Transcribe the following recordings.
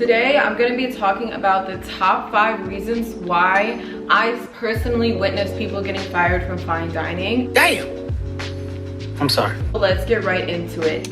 Today, I'm going to be talking about the top 5 reasons why I personally witnessed people getting fired from fine dining. Damn! I'm sorry. Let's get right into it.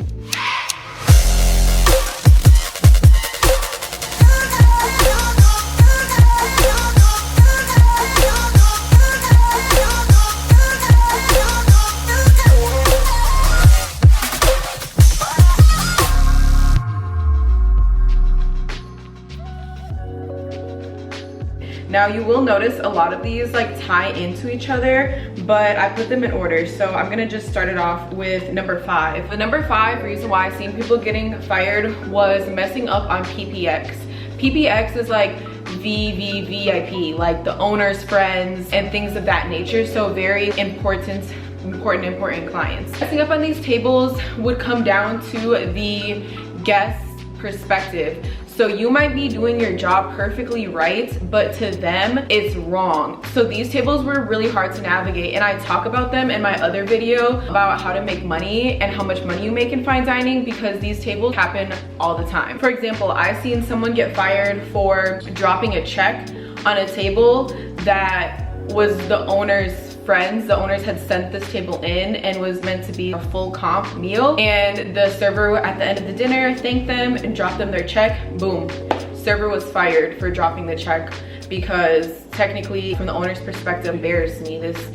Now you will notice a lot of these tie into each other, but I put them in order. So I'm gonna just start it off with number 5. The number 5 reason why I seen people getting fired was messing up on PPX. PPX is like VVVIP, like the owner's friends and things of that nature. So very important clients. Messing up on these tables would come down to the guest perspective. So you might be doing your job perfectly right, but to them, it's wrong. So these tables were really hard to navigate, and I talk about them in my other video about how to make money and how much money you make in fine dining, because these tables happen all the time. For example, I've seen someone get fired for dropping a check on a table that was the owner's friends. The owners had sent this table in and was meant to be a full comp meal, and the server at the end of the dinner thanked them and dropped them their check. Boom, server was fired for dropping the check, because technically from the owner's perspective, embarrassed me. This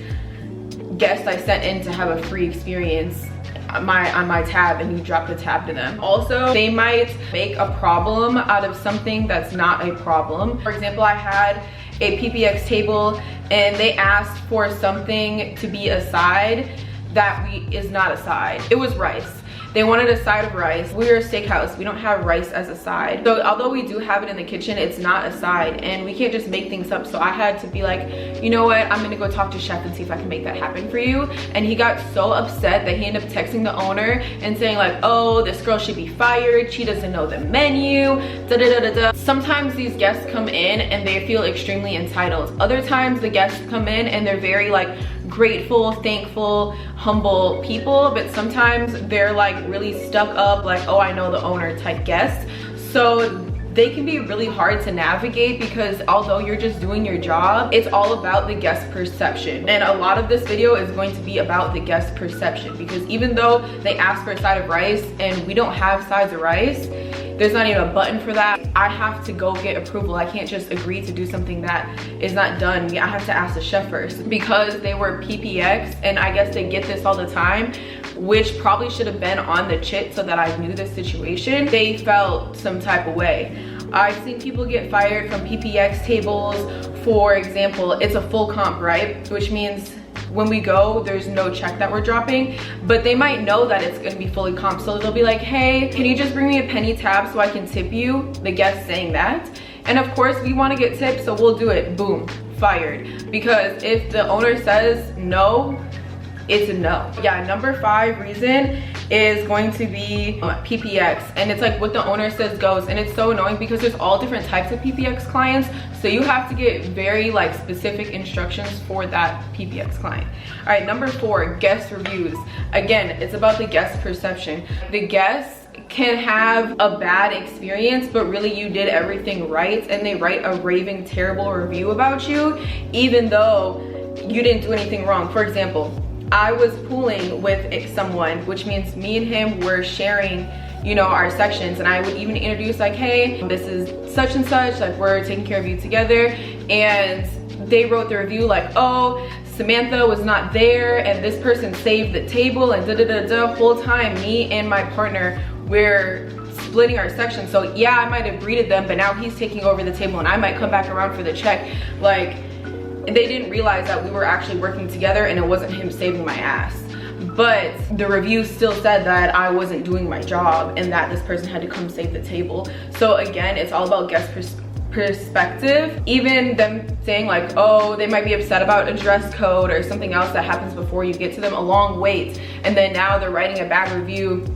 guest I sent in to have a free experience on my tab, and you drop the tab to them. Also, they might make a problem out of something that's not a problem. For example, I had a PPX table and they asked for something to be a side that is not a side. It was rice. They wanted a side of rice. We're a steakhouse, we don't have rice as a side. So although we do have it in the kitchen, it's not a side, and we can't just make things up. So I had to be like, you know what, I'm gonna go talk to chef and see if I can make that happen for you. And he got so upset that he ended up texting the owner and saying like, oh, this girl should be fired, she doesn't know the menu, da da da da da. Sometimes these guests come in and they feel extremely entitled. Other times the guests come in and they're very grateful, thankful, humble people, but sometimes they're really stuck up, oh, I know the owner type guests. So they can be really hard to navigate, because although you're just doing your job, it's all about the guest perception. And a lot of this video is going to be about the guest perception, because even though they ask for a side of rice and we don't have sides of rice, there's not even a button for that. I have to go get approval. I can't just agree to do something that is not done. I have to ask the chef first, because they were PPX, and I guess they get this all the time, which probably should have been on the chit so that I knew the situation. They felt some type of way. I've seen people get fired from PPX tables. For example, it's a full comp, right? Which means when we go, there's no check that we're dropping, but they might know that it's gonna be fully comp. So they'll be like, hey, can you just bring me a penny tab so I can tip you? The guest saying that. And of course we wanna get tipped, so we'll do it. Boom, fired. Because if the owner says no, it's a no. Yeah, number 5 reason is going to be PPX, and it's what the owner says goes. And it's so annoying because there's all different types of PPX clients, so you have to get very specific instructions for that PPX client. All right, number 4, guest reviews. Again, it's about the guest perception. The guests can have a bad experience, but really you did everything right, and they write a raving terrible review about you even though you didn't do anything wrong. For example, I was pooling with someone, which means me and him were sharing, our sections, and I would even introduce hey, this is such and such, we're taking care of you together. And they wrote the review oh, Samantha was not there and this person saved the table and da da da da. Whole time me and my partner, we're splitting our sections. So yeah, I might have greeted them, but now he's taking over the table and I might come back around for the check. They didn't realize that we were actually working together and it wasn't him saving my ass. But the review still said that I wasn't doing my job and that this person had to come save the table. So again, it's all about guest perspective. Even them saying oh, they might be upset about a dress code or something else that happens before you get to them, a long wait, and then now they're writing a bad review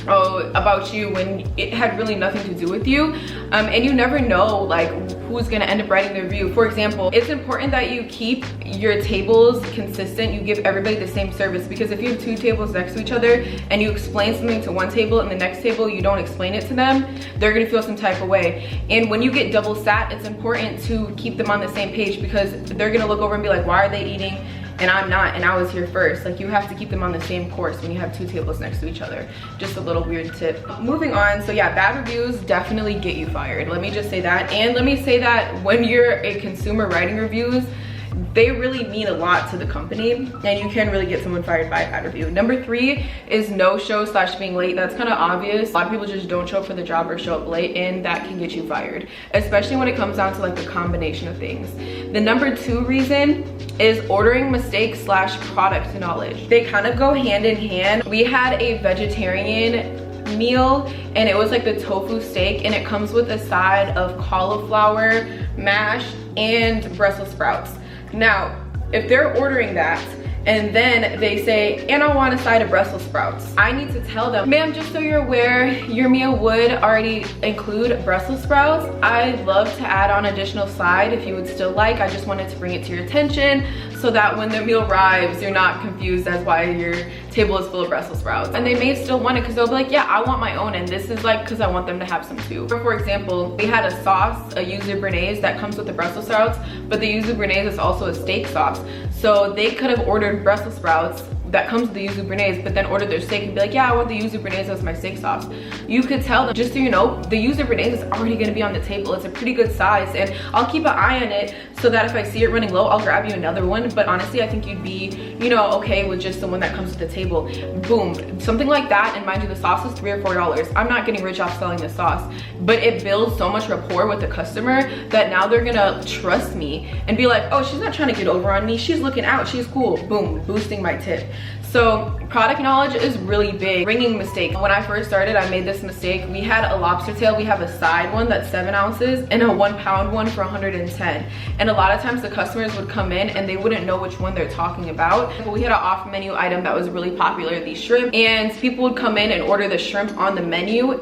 about you when it had really nothing to do with you. And you never know like who's gonna end up writing the review. For example, it's important that you keep your tables consistent. You give everybody the same service, because if you have 2 tables next to each other and you explain something to one table and the next table you don't explain it to them, they're gonna feel some type of way. And when you get double sat, it's important to keep them on the same page, because they're gonna look over and be like, why are they eating and I'm not, and I was here first? Like, you have to keep them on the same course when you have 2 tables next to each other. Just a little weird tip. Moving on, so yeah, bad reviews definitely get you fired. Let me just say that. And let me say that when you're a consumer writing reviews, they really mean a lot to the company, and you can really get someone fired by a bad review. Number 3 is no-show / being late. That's kind of obvious. A lot of people just don't show up for the job or show up late, and that can get you fired, especially when it comes down to like the combination of things. The number 2 reason is ordering mistakes / product knowledge. They kind of go hand in hand. We had a vegetarian meal, and it was like the tofu steak, and it comes with a side of cauliflower, mash, and Brussels sprouts. Now, if they're ordering that and then they say, and I want a side of Brussels sprouts, I need to tell them, ma'am, just so you're aware, your meal would already include Brussels sprouts. I'd love to add on additional side if you would still like. I just wanted to bring it to your attention so that when the meal arrives, you're not confused as why your table is full of Brussels sprouts. And they may still want it, because they'll be like, yeah, I want my own, and this is like because I want them to have some too. For example, we had a sauce, a yuzu béarnaise, that comes with the Brussels sprouts, but the yuzu béarnaise is also a steak sauce. So they could have ordered Brussels sprouts that comes with the yuzu béarnaise, but then order their steak and be like, yeah, I want the yuzu béarnaise as my steak sauce. You could tell them, just so you know, the yuzu béarnaise is already gonna be on the table. It's a pretty good size, and I'll keep an eye on it so that if I see it running low, I'll grab you another one. But honestly, I think you'd be, you know, okay with just the one that comes to the table. Boom, something like that. And mind you, the sauce is $3 or $4. I'm not getting rich off selling the sauce, but it builds so much rapport with the customer that now they're gonna trust me and be like, oh, she's not trying to get over on me. She's looking out, she's cool. Boom, boosting my tip. So product knowledge is really big. Bringing mistakes. When I first started, I made this mistake. We had a lobster tail. We have a side one that's 7 ounces and a 1 pound one for 110. And a lot of times the customers would come in and they wouldn't know which one they're talking about. But we had an off menu item that was really popular, these shrimp, and people would come in and order the shrimp on the menu,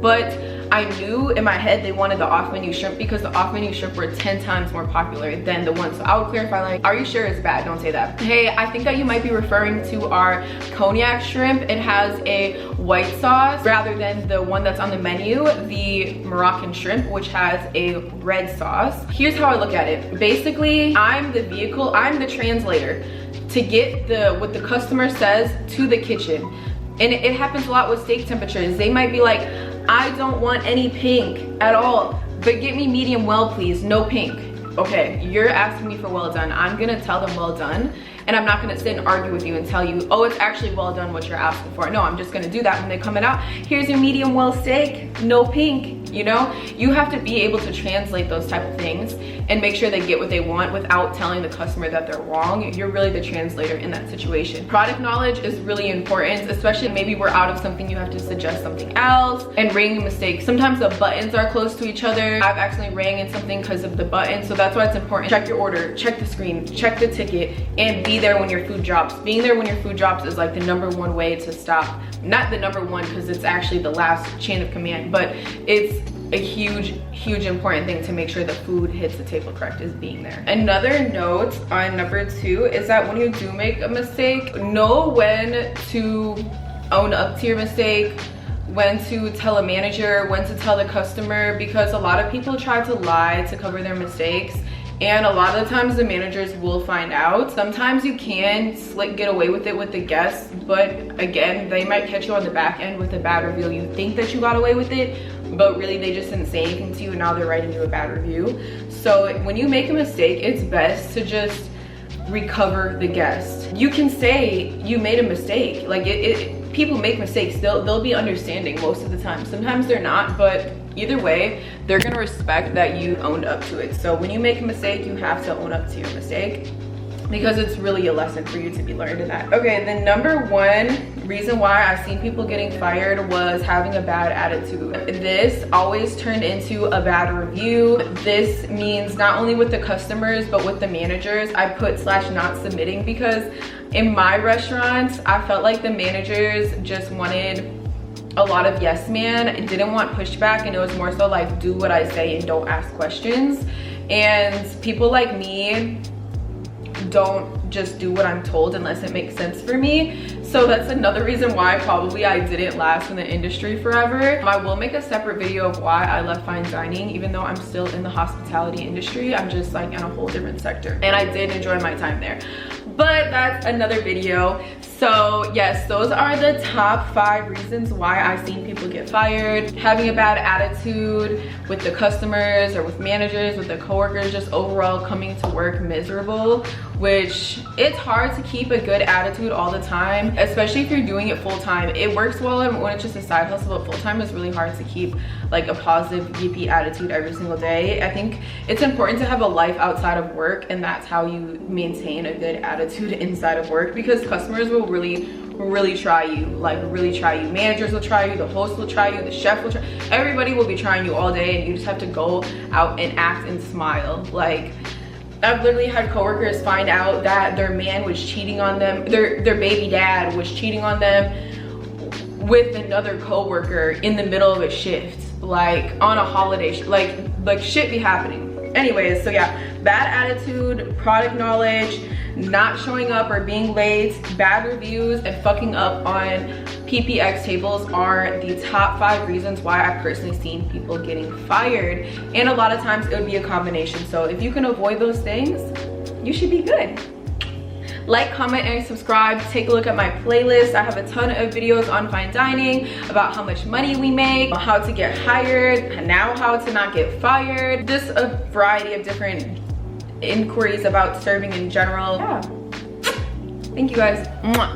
but I knew in my head they wanted the off-menu shrimp because the off-menu shrimp were 10 times more popular than the ones. So I would clarify, like, are you sure it's bad? Don't say that. Hey, I think that you might be referring to our cognac shrimp. It has a white sauce rather than the one that's on the menu, the Moroccan shrimp, which has a red sauce. Here's how I look at it. Basically, I'm the vehicle, I'm the translator to get what the customer says to the kitchen. And it happens a lot with steak temperatures. They might be like, I don't want any pink at all, but get me medium well, please, no pink. Okay, you're asking me for well done. I'm gonna tell them well done, and I'm not gonna sit and argue with you and tell you, oh, it's actually well done what you're asking for. No, I'm just gonna do that when they come it out. Here's your medium well steak, no pink, you know? You have to be able to translate those type of things and make sure they get what they want without telling the customer that they're wrong. You're really the translator in that situation. Product knowledge is really important, especially maybe we're out of something, you have to suggest something else. And ringing mistakes. Sometimes the buttons are close to each other. I've accidentally rang in something because of the button, so that's why it's important. Check your order, check the screen, check the ticket, and be there when your food drops. Being there when your food drops is like the #1 way to stop. Not the #1 because it's actually the last chain of command, but it's a huge important thing to make sure the food hits the table correct, is being there. Another note on number 2 is that when you do make a mistake, know when to own up to your mistake, when to tell a manager, when to tell the customer, because a lot of people try to lie to cover their mistakes. And a lot of the times the managers will find out. Sometimes you can get away with it with the guests, but again, they might catch you on the back end with a bad review. You think that you got away with it, but really they just didn't say anything to you and now they're writing you a bad review. So when you make a mistake, it's best to just recover the guest. You can say you made a mistake. Like people make mistakes. They'll be understanding most of the time. Sometimes they're not, but either way, they're gonna respect that you owned up to it. So when you make a mistake, you have to own up to your mistake, because it's really a lesson for you to be learned in that. Okay, the #1 reason why I've seen people getting fired was having a bad attitude. This always turned into a bad review. This means not only with the customers, but with the managers. I put /not submitting because in my restaurants, I felt like the managers just wanted a lot of yes man, didn't want pushback, and it was more so like do what I say and don't ask questions. And people like me don't just do what I'm told unless it makes sense for me. So that's another reason why probably I didn't last in the industry forever. I will make a separate video of why I left fine dining, even though I'm still in the hospitality industry. I'm just like in a whole different sector, and I did enjoy my time there, but that's another video. So yes, those are the top 5 reasons why I've seen people get fired. Having a bad attitude with the customers or with managers, with the coworkers, just overall coming to work miserable, which it's hard to keep a good attitude all the time, especially if you're doing it full time. It works well when it's just a side hustle, but full time is really hard to keep like a positive yippee attitude every single day. I think it's important to have a life outside of work, and that's how you maintain a good attitude inside of work, because customers will really try you, like really try you. Managers will try you, the host will try you, the chef will try, everybody will be trying you all day, and you just have to go out and act and smile. Like, I've literally had coworkers find out that their man was cheating on them, their baby dad was cheating on them with another coworker in the middle of a shift, like on a holiday, like shit be happening. Anyways, so yeah, bad attitude, product knowledge, not showing up or being late, bad reviews, and fucking up on PPX tables are the top 5 reasons why I've personally seen people getting fired. And a lot of times it would be a combination. So if you can avoid those things, you should be good. Like, comment, and subscribe. Take a look at my playlist. I have a ton of videos on fine dining, about how much money we make, how to get hired, and now how to not get fired. Just a variety of different inquiries about serving in general. Yeah. Thank you guys. Mwah.